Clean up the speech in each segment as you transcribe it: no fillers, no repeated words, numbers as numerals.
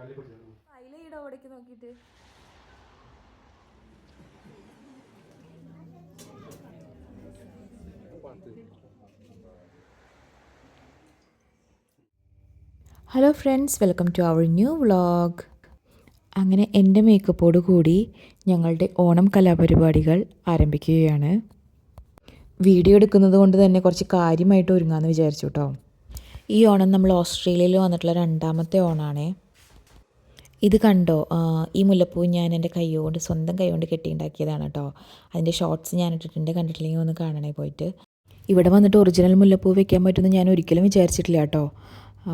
അതിലെ ഇടപെടക്ക് നോക്കിയിട്ട് hello friends, welcome to our new vlog. അങ്ങനെ എൻ്റെ മേക്കപ്പോട് കൂടി ഞങ്ങളുടെ ഓണം കലാപരിപാടികൾ ആരംഭിക്കുകയാണ്. വീഡിയോ എടുക്കുന്നത് കൊണ്ട് തന്നെ കുറച്ച് കാര്യമായിട്ട് ഒരുങ്ങാമെന്ന് വിചാരിച്ചു കേട്ടോ. ഈ ഓണം നമ്മൾ ഓസ്ട്രേലിയയിൽ വന്നിട്ടുള്ള രണ്ടാമത്തെ ഓണമാണേ. ഇത് കണ്ടോ, ഈ മുല്ലപ്പൂ ഞാൻ എൻ്റെ സ്വന്തം കൈ കൊണ്ട് കെട്ടിയുണ്ടാക്കിയതാണ് കേട്ടോ. അതിൻ്റെ ഷോർട്സ് ഞാൻ ഇട്ടിട്ടുണ്ട്, കണ്ടിട്ടില്ലെങ്കിൽ ഒന്ന് കാണണേ പോയിട്ട്. ഇവിടെ വന്നിട്ട് ഒറിജിനൽ മുല്ലപ്പൂ വെക്കാൻ പറ്റുമെന്ന് ഞാൻ ഒരിക്കലും വിചാരിച്ചിട്ടില്ല കേട്ടോ.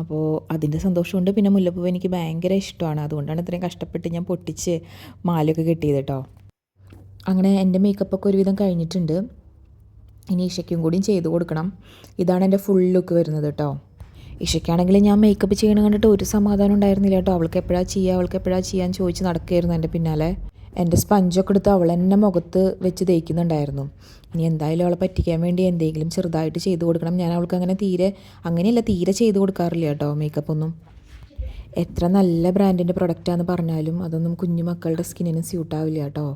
അപ്പോൾ അതിൻ്റെ സന്തോഷമുണ്ട്. പിന്നെ മുല്ലപ്പൂ എനിക്ക് ഭയങ്കര ഇഷ്ടമാണ്, അതുകൊണ്ടാണ് ഇത്രയും കഷ്ടപ്പെട്ട് ഞാൻ പൊട്ടിച്ച് മാലയൊക്കെ കെട്ടിയത് കേട്ടോ. അങ്ങനെ എൻ്റെ മേക്കപ്പൊക്കെ ഒരുവിധം കഴിഞ്ഞിട്ടുണ്ട്. ഇനി ഇഷയ്ക്കും കൂടിയും ചെയ്ത് കൊടുക്കണം. ഇതാണ് എൻ്റെ ഫുൾ ലുക്ക് വരുന്നത് കേട്ടോ. ഇഷയ്ക്കാണെങ്കിൽ ഞാൻ മേക്കപ്പ് ചെയ്യണം കണ്ടിട്ട് ഒരു സമാധാനം ഉണ്ടായിരുന്നില്ല കേട്ടോ. അവൾക്ക് എപ്പോഴാണ് ചെയ്യാൻ ചോദിച്ച് നടക്കുകയായിരുന്നു എൻ്റെ പിന്നാലെ. എൻ്റെ സ്പഞ്ചൊക്കെ എടുത്ത് അവൾ എന്നെ മുഖത്ത് വെച്ച് തേക്കുന്നുണ്ടായിരുന്നു. ഇനി എന്തായാലും അവളെ പറ്റിക്കാൻ വേണ്ടി എന്തെങ്കിലും ചെറുതായിട്ട് ചെയ്ത് കൊടുക്കണം. ഞാൻ അവൾക്ക് അങ്ങനെയല്ല തീരെ ചെയ്ത് കൊടുക്കാറില്ല കേട്ടോ മേക്കപ്പൊന്നും. എത്ര നല്ല ബ്രാൻഡിൻ്റെ പ്രൊഡക്റ്റാന്ന് പറഞ്ഞാലും അതൊന്നും കുഞ്ഞു മക്കളുടെ സ്കിന്നിന് സ്യൂട്ടാവില്ല കേട്ടോ.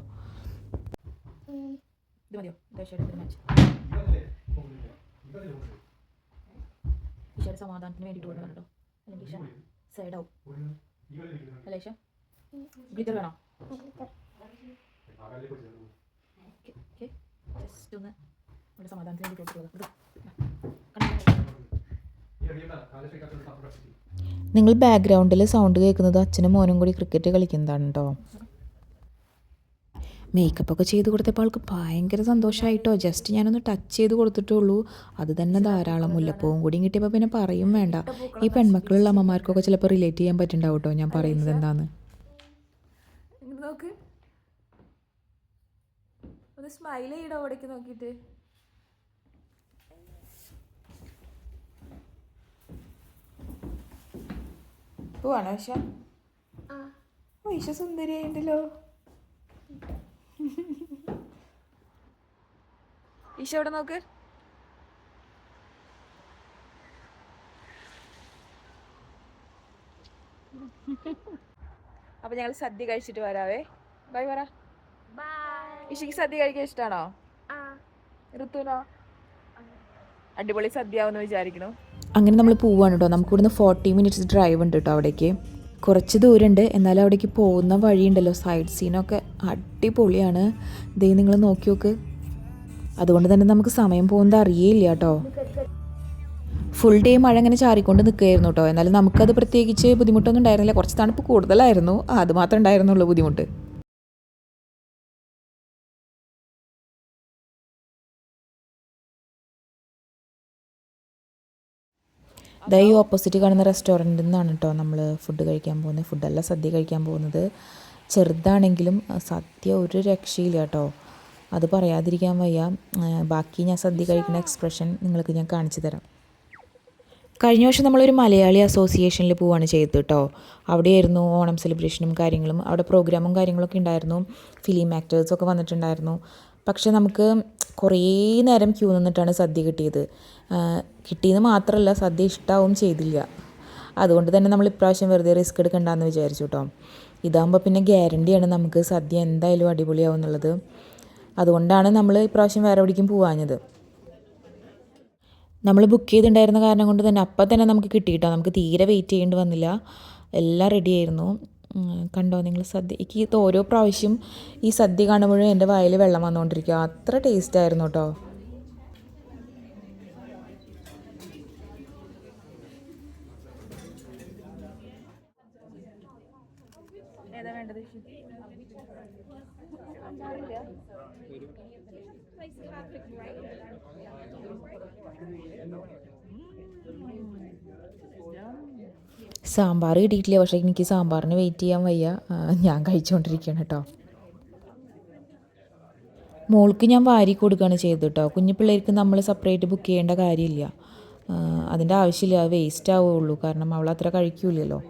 സമാധാനത്തിന് വേണ്ടിയിട്ട് കൊടുക്കണം കേട്ടോ, അല്ലെങ്കിൽ സൈഡാവും അല്ലേ. ഗ്ലിറ്റർ വേണോ? ജസ്റ്റ് ഒന്ന് ഇവിടെ സമാധാനത്തിന് വേണ്ടി കൊടുക്കുക. നിങ്ങൾ ബാക്ക്ഗ്രൗണ്ടിൽ സൗണ്ട് കേൾക്കുന്നത് അച്ഛനും മോനും കൂടി ക്രിക്കറ്റ് കളിക്കുന്നതാണ് കേട്ടോ. മേക്കപ്പൊക്കെ ചെയ്ത് കൊടുത്തപ്പോൾ ആൾക്ക് ഭയങ്കര സന്തോഷമായിട്ടോ. ജസ്റ്റ് ഞാനൊന്ന് ടച്ച് ചെയ്ത് കൊടുത്തിട്ടുള്ളൂ, അത് തന്നെ ധാരാളം. മുല്ലപ്പൂവും കൂടി കിട്ടിയപ്പോൾ പിന്നെ പറയും വേണ്ട. ഈ പെൺമക്കളുള്ള അമ്മമാർക്കൊക്കെ ചിലപ്പോൾ റിലേറ്റ് ചെയ്യാൻ പറ്റുന്നുണ്ടാവും കേട്ടോ ഞാൻ പറയുന്നത് എന്താന്ന്. നോക്ക്, ഒന്ന് സ്മൈൽ ചെയ്യടോ അവിടേക്ക് നോക്കിയിട്ട്. പോവാണോ ഈശ? ഈശ സുന്ദരിയായിണ്ടല്ലോ. ഈശ അവിടെ നോക്ക്. അപ്പൊ ഞങ്ങൾ സദ്യ കഴിച്ചിട്ട് വരാവേ. ബൈ പറ. ഇഷയ്ക്ക് സദ്യ കഴിക്കാൻ ഇഷ്ടമാണോ? ഋത്തുനോ? അടിപൊളി സദ്യ ആവുമെന്ന് വിചാരിക്കണു. അങ്ങനെ നമ്മൾ പോവാണ് കേട്ടോ. നമുക്കിവിടുന്ന് 40 മിനിറ്റ്സ് ഡ്രൈവ് ഉണ്ട് കേട്ടോ അവിടേക്ക്. കുറച്ച് ദൂരമുണ്ട്, എന്നാലും അവിടേക്ക് പോകുന്ന വഴിയുണ്ടല്ലോ, സൈഡ് സീനൊക്കെ അടിപൊളിയാണ്. ദേ നിങ്ങൾ നോക്കി നോക്ക്. അതുകൊണ്ട് തന്നെ നമുക്ക് സമയം പോകുന്നത് അറിയേയില്ല കേട്ടോ. ഫുൾ ഡേ മഴ ഇങ്ങനെ ചാറിക്കൊണ്ട് നിൽക്കുകയായിരുന്നു കേട്ടോ. എന്നാലും നമുക്കത് പ്രത്യേകിച്ച് ബുദ്ധിമുട്ടൊന്നും ഉണ്ടായിരുന്നില്ല. കുറച്ച് തണുപ്പ് കൂടുതലായിരുന്നു, അത് മാത്രമേ ഉണ്ടായിരുന്നുള്ളൂ ബുദ്ധിമുട്ട്. ഈ ഓപ്പോസിറ്റ് കാണുന്ന റെസ്റ്റോറൻറ്റിൽ നിന്നാണ് കേട്ടോ നമ്മൾ ഫുഡ് കഴിക്കാൻ പോകുന്നത്. ഫുഡല്ല, സദ്യ കഴിക്കാൻ പോകുന്നത്. ചെറുതാണെങ്കിലും സദ്യ ഒരു രക്ഷയില്ല കേട്ടോ, അത് പറയാതിരിക്കാൻ വയ്യ. ബാക്കി ഞാൻ സദ്യ കഴിക്കുന്ന എക്സ്പ്രഷൻ നിങ്ങൾക്ക് ഞാൻ കാണിച്ചു തരാം. കഴിഞ്ഞ വർഷം നമ്മളൊരു മലയാളി അസോസിയേഷനിൽ പോവുകയാണ് ചെയ്തത് കേട്ടോ. അവിടെയായിരുന്നു ഓണം സെലിബ്രേഷനും കാര്യങ്ങളും. അവിടെ പ്രോഗ്രാമും കാര്യങ്ങളൊക്കെ ഉണ്ടായിരുന്നു. ഫിലിം ആക്ടേഴ്സൊക്കെ വന്നിട്ടുണ്ടായിരുന്നു. പക്ഷെ നമുക്ക് കുറേ നേരം ക്യൂ നിന്നിട്ടാണ് സദ്യ കിട്ടിയത്. കിട്ടിയെന്ന് മാത്രമല്ല, സദ്യ ഇഷ്ടമാവും ചെയ്തില്ല. അതുകൊണ്ട് തന്നെ നമ്മൾ ഇപ്രാവശ്യം വെറുതെ റിസ്ക് എടുക്കണ്ടെന്ന് വിചാരിച്ചു കേട്ടോ. ഇതാകുമ്പോൾ പിന്നെ ഗ്യാരണ്ടിയാണ് നമുക്ക് സദ്യ എന്തായാലും അടിപൊളിയാവും എന്നുള്ളത്. അതുകൊണ്ടാണ് നമ്മൾ ഇപ്രാവശ്യം വേറെ എവിടേക്കും പോവാഞ്ഞത്. നമ്മൾ ബുക്ക് ചെയ്തിട്ടുണ്ടായിരുന്ന കാരണം കൊണ്ട് തന്നെ അപ്പം തന്നെ നമുക്ക് കിട്ടിയിട്ടോ. നമുക്ക് തീരെ വെയിറ്റ് ചെയ്യേണ്ടി വന്നില്ല, എല്ലാം റെഡി ആയിരുന്നു. കണ്ടോ നിങ്ങൾ സദ്യ? എനിക്ക് ഓരോ പ്രാവശ്യം ഈ സദ്യ കാണുമ്പോഴും എൻ്റെ വായിൽ വെള്ളം വന്നുകൊണ്ടിരിക്കുക, അത്ര ടേസ്റ്റ് ആയിരുന്നു കേട്ടോ. ഏതാ വേണ്ടത്? സാമ്പാർ കിട്ടിയിട്ടില്ല, പക്ഷേ എനിക്ക് സാമ്പാറിന് വെയിറ്റ് ചെയ്യാൻ വയ്യ. ഞാൻ കഴിച്ചുകൊണ്ടിരിക്കുകയാണ് കേട്ടോ. മോൾക്ക് ഞാൻ വാരി കൊടുക്കുകയാണ് ചെയ്തത് കേട്ടോ. കുഞ്ഞു പിള്ളേർക്ക് നമ്മൾ സെപ്പറേറ്റ് ബുക്ക് ചെയ്യേണ്ട കാര്യമില്ല, അതിൻ്റെ ആവശ്യമില്ല. അത് വേസ്റ്റ് ആവുകയുള്ളൂ, കാരണം അവൾ അത്ര കഴിക്കൂലല്ലോ.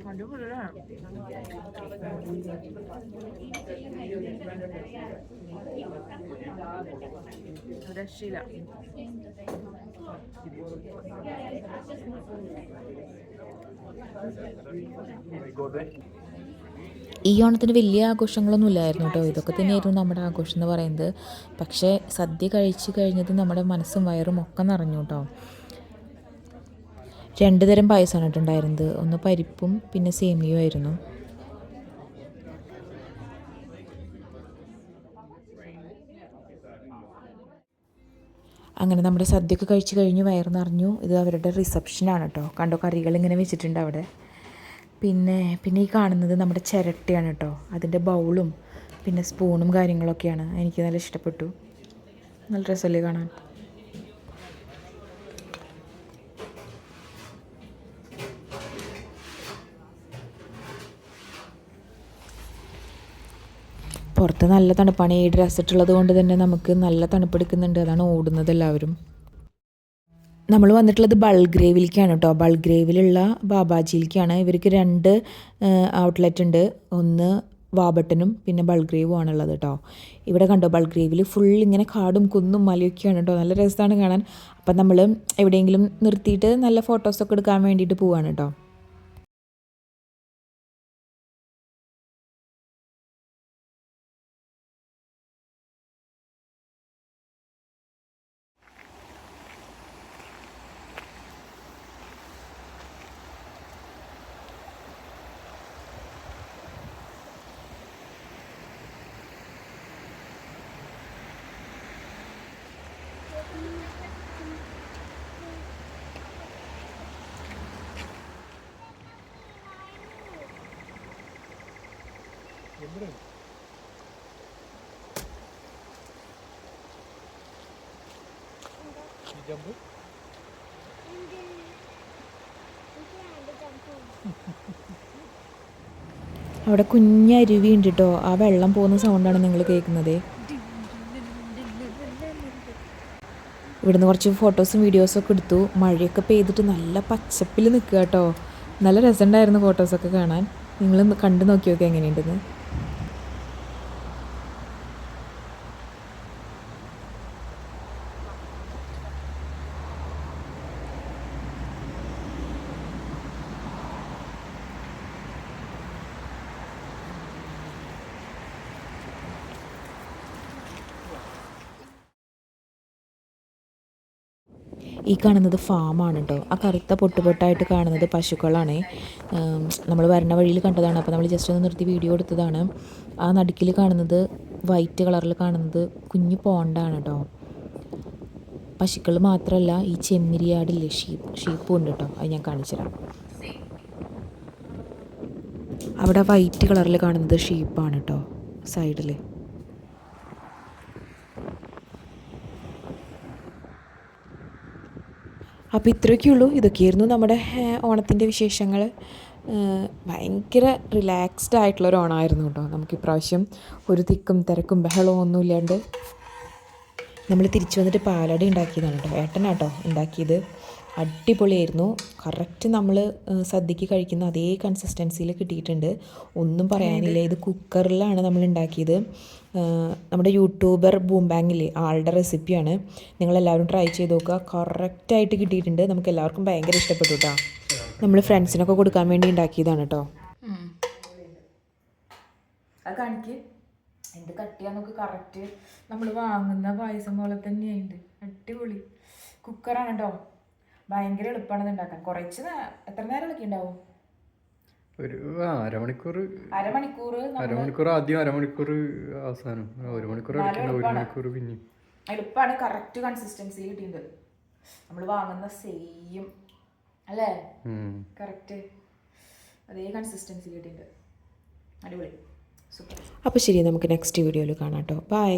അടിപൊളിയാണ്. രക്ഷയില്ല. ഈ ഓണത്തിന് വലിയ ആഘോഷങ്ങളൊന്നും ഇല്ലായിരുന്നു കേട്ടോ. ഇതൊക്കെ തന്നെയായിരുന്നു നമ്മുടെ ആഘോഷം എന്ന് പറയുന്നത്. പക്ഷേ സദ്യ കഴിച്ച് കഴിഞ്ഞത് നമ്മുടെ മനസ്സും വയറും ഒക്കെ നിറഞ്ഞു കേട്ടോ. 2 തരം പായസമാണ് കേട്ടുണ്ടായിരുന്നത്. ഒന്ന് പരിപ്പും പിന്നെ സേമിയയും ആയിരുന്നു. അങ്ങനെ നമ്മുടെ സദ്യയൊക്കെ കഴിച്ച് കഴിഞ്ഞ് വയറ് നിറഞ്ഞു. ഇത് അവരുടെ റിസപ്ഷനാണ് കേട്ടോ. കണ്ടോ, കറികൾ ഇങ്ങനെ വെച്ചിട്ടുണ്ട് അവിടെ. പിന്നെ ഈ കാണുന്നത് നമ്മുടെ ചിരട്ടയാണ് കേട്ടോ. അതിൻ്റെ ബൗളും പിന്നെ സ്പൂണും കാര്യങ്ങളൊക്കെയാണ്. എനിക്ക് നല്ല ഇഷ്ടപ്പെട്ടു. നല്ല രസമല്ലേ കാണാൻ. പുറത്ത് നല്ല തണുപ്പാണ്. ഈ ഡ്രസ്സ് ഇട്ടുള്ളത് കൊണ്ട് തന്നെ നമുക്ക് നല്ല തണുപ്പെടുക്കുന്നുണ്ട്. അതാണ് ഓടുന്നത് എല്ലാവരും. നമ്മൾ വന്നിട്ടുള്ളത് ബൾഗ്രേവിലേക്കാണ് കേട്ടോ. ബൾഗ്രേവിലുള്ള ബാബാജിയിലേക്കാണ്. ഇവർക്ക് 2 ഔട്ട്ലെറ്റ് ഉണ്ട്. ഒന്ന് വാബട്ടനും പിന്നെ ബൾഗ്രേവും ആണുള്ളത് കേട്ടോ. ഇവിടെ കണ്ടോ, ബൾഗ്രേവിൽ ഫുൾ ഇങ്ങനെ കാടും കുന്നും മലയൊക്കെയാണ് കേട്ടോ. നല്ല രസമാണ് കാണാൻ. അപ്പം നമ്മൾ എവിടെയെങ്കിലും നിർത്തിയിട്ട് നല്ല ഫോട്ടോസൊക്കെ എടുക്കാൻ വേണ്ടിയിട്ട് പോവാണ് കേട്ടോ. അവിടെ കുഞ്ഞരുവി ഉണ്ട് കേട്ടോ. ആ വെള്ളം പോകുന്ന സൗണ്ടാണ് നിങ്ങൾ കേൾക്കുന്നത്. ഇവിടുന്ന് കുറച്ച് ഫോട്ടോസും വീഡിയോസൊക്കെ എടുത്തു. മഴയൊക്കെ പെയ്തിട്ട് നല്ല പച്ചപ്പിൽ നിൽക്കുക കേട്ടോ. നല്ല രസമുണ്ടായിരുന്നു ഫോട്ടോസൊക്കെ കാണാൻ. നിങ്ങൾ കണ്ടു നോക്കിയൊക്കെ എങ്ങനെയുണ്ടെന്ന്. ഈ കാണുന്നത് ഫാമാണ് കേട്ടോ. ആ കറുത്ത പൊട്ടുപൊട്ടായിട്ട് കാണുന്നത് പശുക്കളാണ്. നമ്മൾ വരുന്ന വഴിയിൽ കണ്ടതാണ്. അപ്പോൾ നമ്മൾ ജസ്റ്റ് ഒന്ന് നിർത്തി വീഡിയോ എടുത്തതാണ്. ആ നടുക്കിൽ കാണുന്നത് വൈറ്റ് കളറിൽ കാണുന്നത് കുഞ്ഞു പോണ്ടാണ് കേട്ടോ. പശുക്കൾ മാത്രമല്ല, ഈ ചെമ്മരിയാടില്ലേ, ഷീപ്പും ഉണ്ട് കേട്ടോ. അത് ഞാൻ കാണിച്ചു തരാം. അവിടെ വൈറ്റ് കളറിൽ കാണുന്നത് ഷീപ്പാണ് കേട്ടോ സൈഡിൽ. അപ്പോൾ ഇത്രയൊക്കെയുള്ളൂ. ഇതൊക്കെയായിരുന്നു നമ്മുടെ ഓണത്തിൻ്റെ വിശേഷങ്ങൾ. ഭയങ്കര റിലാക്സ്ഡ് ആയിട്ടുള്ളൊരു ഓണമായിരുന്നു കേട്ടോ. നമുക്കിപ്രാവശ്യം ഒരു തിക്കും തിരക്കും ബഹളവും ഒന്നും ഇല്ലാണ്ട് നമ്മൾ തിരിച്ചു വന്നിട്ട് പാലട ഉണ്ടാക്കിയതാണ് കേട്ടോ. ഏട്ടനാട്ടോ ഉണ്ടാക്കിയത്. അടിപൊളിയായിരുന്നു. കറക്റ്റ് നമ്മൾ സദ്യക്ക് കഴിക്കുന്ന അതേ കൺസിസ്റ്റൻസിയിൽ കിട്ടിയിട്ടുണ്ട്. ഒന്നും പറയാനില്ല. ഇത് കുക്കറിലാണ് നമ്മൾ ഉണ്ടാക്കിയത്. നമ്മുടെ യൂട്യൂബർ ബൂംബാങ്ങില്ലേ, ആളുടെ റെസിപ്പിയാണ്. നിങ്ങളെല്ലാവരും ട്രൈ ചെയ്ത് നോക്കുക. കറക്റ്റായിട്ട് കിട്ടിയിട്ടുണ്ട്. നമുക്ക് എല്ലാവർക്കും ഭയങ്കര ഇഷ്ടപ്പെട്ടു കേട്ടോ. നമ്മൾ ഫ്രണ്ട്സിനൊക്കെ കൊടുക്കാൻ വേണ്ടി ഉണ്ടാക്കിയതാണ് കേട്ടോ. അത് കാണിക്ക്. എന്ത് കട്ടിയാന്നൊക്കെ കറക്റ്റ് നമ്മൾ വാങ്ങുന്ന പായസം പോലെ തന്നെയുണ്ട്. അടിപൊളി. കുക്കറാണ് കേട്ടോ. ഭയങ്കര എളുപ്പമാണ് ഇത് ഉണ്ടാക്കാൻ. കുറച്ച് എത്ര നേരമൊക്കെ ഉണ്ടാവും? ഒരു അരമണിക്കൂർ ആദ്യം, അരമണിക്കൂർ അവസാനം, 1 മണിക്കൂർ എടുക്കുന്ന, 1 മണിക്കൂർ പിന്നെ. എളുപ്പമാണ്. കറക്റ്റ് കൺസിസ്റ്റൻസി കിട്ടിയിട്ടുണ്ട്. നമ്മൾ വാങ്ങുന്ന സെയിം അല്ലേ, കറക്റ്റ് അതേ കൺസിസ്റ്റൻസി കിട്ടിയിട്ടുണ്ട്. അടിപൊളി, സൂപ്പർ. അപ്പോൾ ശരി, നമുക്ക് നെക്സ്റ്റ് വീഡിയോയിൽ കാണാം കേട്ടോ. ബൈ.